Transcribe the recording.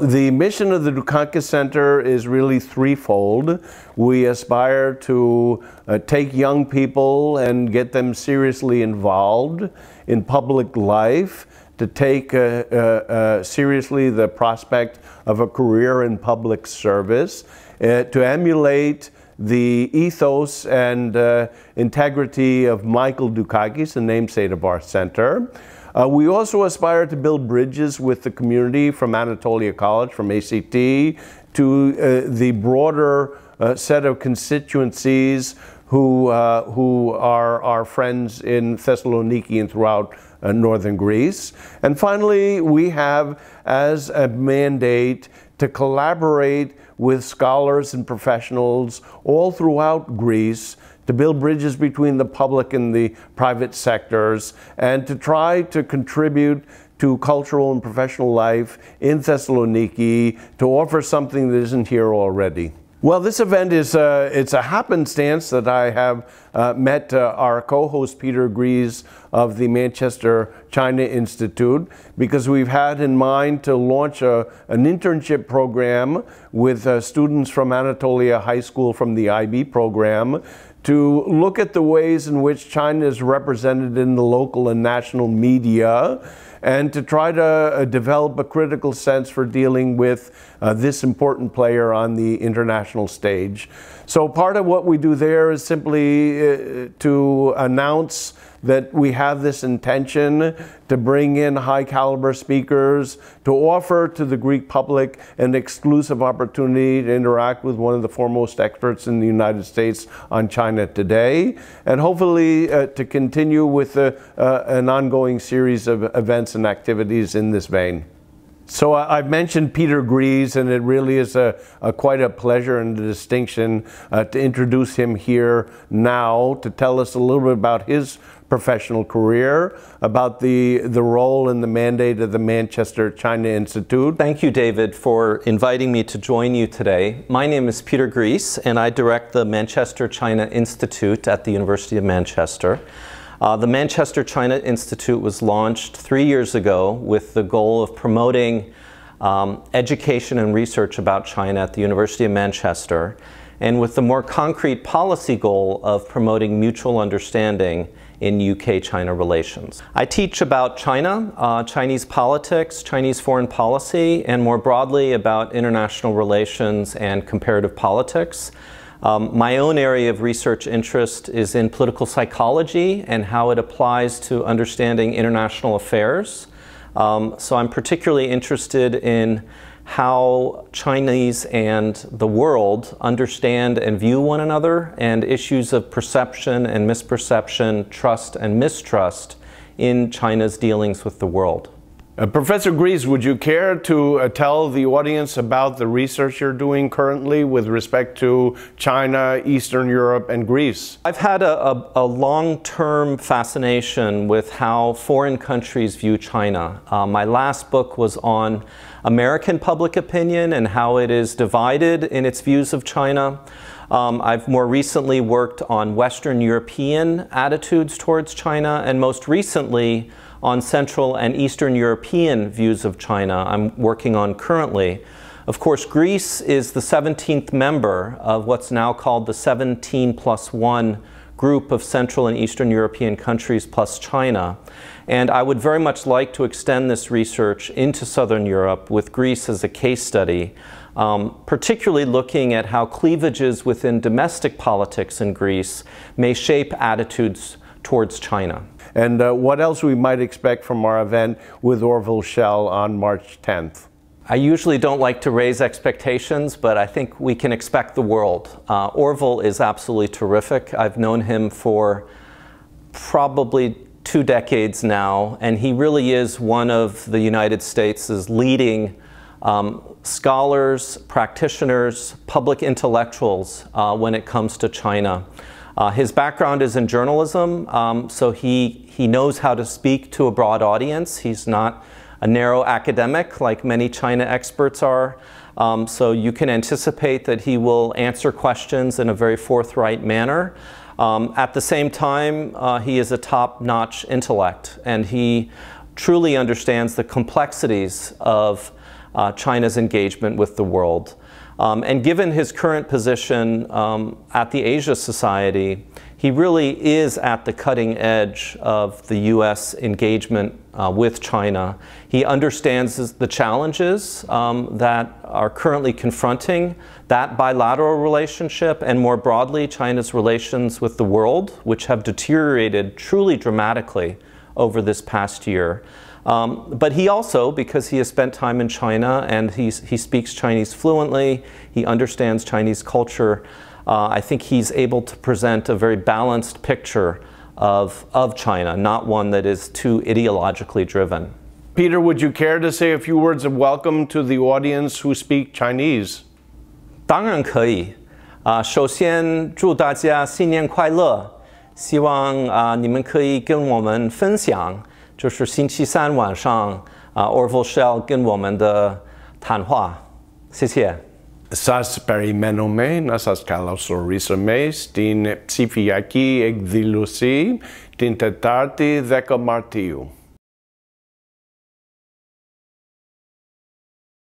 The mission of the Dukakis Center is really threefold. We aspire to take young people and get them seriously involved in public life, to take seriously the prospect of a career in public service, to emulate the ethos and integrity of Michael Dukakis, the namesake of our center. We also aspire to build bridges with the community from Anatolia College, from ACT, to the broader set of constituencies who are our friends in Thessaloniki and throughout northern Greece. And finally, we have as a mandate to collaborate with scholars and professionals all throughout Greece to build bridges between the public and the private sectors, and to try to contribute to cultural and professional life in Thessaloniki, to offer something that isn't here already. Well, this event is it's a happenstance that I have met our co-host Peter Gries of the Manchester China Institute, because we've had in mind to launch an internship program with students from Anatolia High School from the IB program to look at the ways in which China is represented in the local and national media, and to try to develop a critical sense for dealing with this important player on the international stage. So part of what we do there is simply to announce that we have this intention to bring in high caliber speakers, to offer to the Greek public an exclusive opportunity to interact with one of the foremost experts in the United States on China today, and hopefully to continue with an ongoing series of events and activities in this vein. So I've mentioned Peter Gries, and it really is quite a pleasure and a distinction to introduce him here now to tell us a little bit about his professional career, about the role and the mandate of the Manchester China Institute. Thank you, David, for inviting me to join you today. My name is Peter Gries, and I direct the Manchester China Institute at the University of Manchester. The Manchester China Institute was launched 3 years ago with the goal of promoting education and research about China at the University of Manchester, and with the more concrete policy goal of promoting mutual understanding in UK-China relations. I teach about China, Chinese politics, Chinese foreign policy, and more broadly about international relations and comparative politics. My own area of research interest is in political psychology and how it applies to understanding international affairs. So I'm particularly interested in how Chinese and the world understand and view one another, and issues of perception and misperception, trust and mistrust in China's dealings with the world. Professor Gries, would you care to tell the audience about the research you're doing currently with respect to China, Eastern Europe, and Greece? I've had a long-term fascination with how foreign countries view China. My last book was on American public opinion and how it is divided in its views of China. I've more recently worked on Western European attitudes towards China, and most recently on Central and Eastern European views of China I'm working on currently. Of course, Greece is the 17th member of what's now called the 17+1 group of Central and Eastern European countries plus China. And I would very much like to extend this research into Southern Europe with Greece as a case study, particularly looking at how cleavages within domestic politics in Greece may shape attitudes towards China. And what else we might expect from our event with Orville Shell on March 10th? I usually don't like to raise expectations, but I think we can expect the world. Orville is absolutely terrific. I've known him for probably 2 decades now, and he really is one of the United States' leading scholars, practitioners, public intellectuals when it comes to China. His background is in journalism, so he knows how to speak to a broad audience. He's not a narrow academic like many China experts are, so you can anticipate that he will answer questions in a very forthright manner. At the same time, he is a top-notch intellect, and he truly understands the complexities of China's engagement with the world. And given his current position at the Asia Society, he really is at the cutting edge of the U.S. engagement with China. He understands the challenges that are currently confronting that bilateral relationship and more broadly China's relations with the world, which have deteriorated truly dramatically over this past year. But he also, because he has spent time in China and he speaks Chinese fluently, he understands Chinese culture, I think he's able to present a very balanced picture of China, not one that is too ideologically driven. Peter, would you care to say a few words of welcome to the audience who speak Chinese? 当然可以。首先祝大家新年快乐，希望你们可以跟我们分享。就是星期三晚上Orville Shell 跟我们的谈话，谢谢。Σας περιμένουμε να σας καλωσορίσουμε στην ψηφιακή εκδήλωση την Τετάρτη 10 Μαρτίου.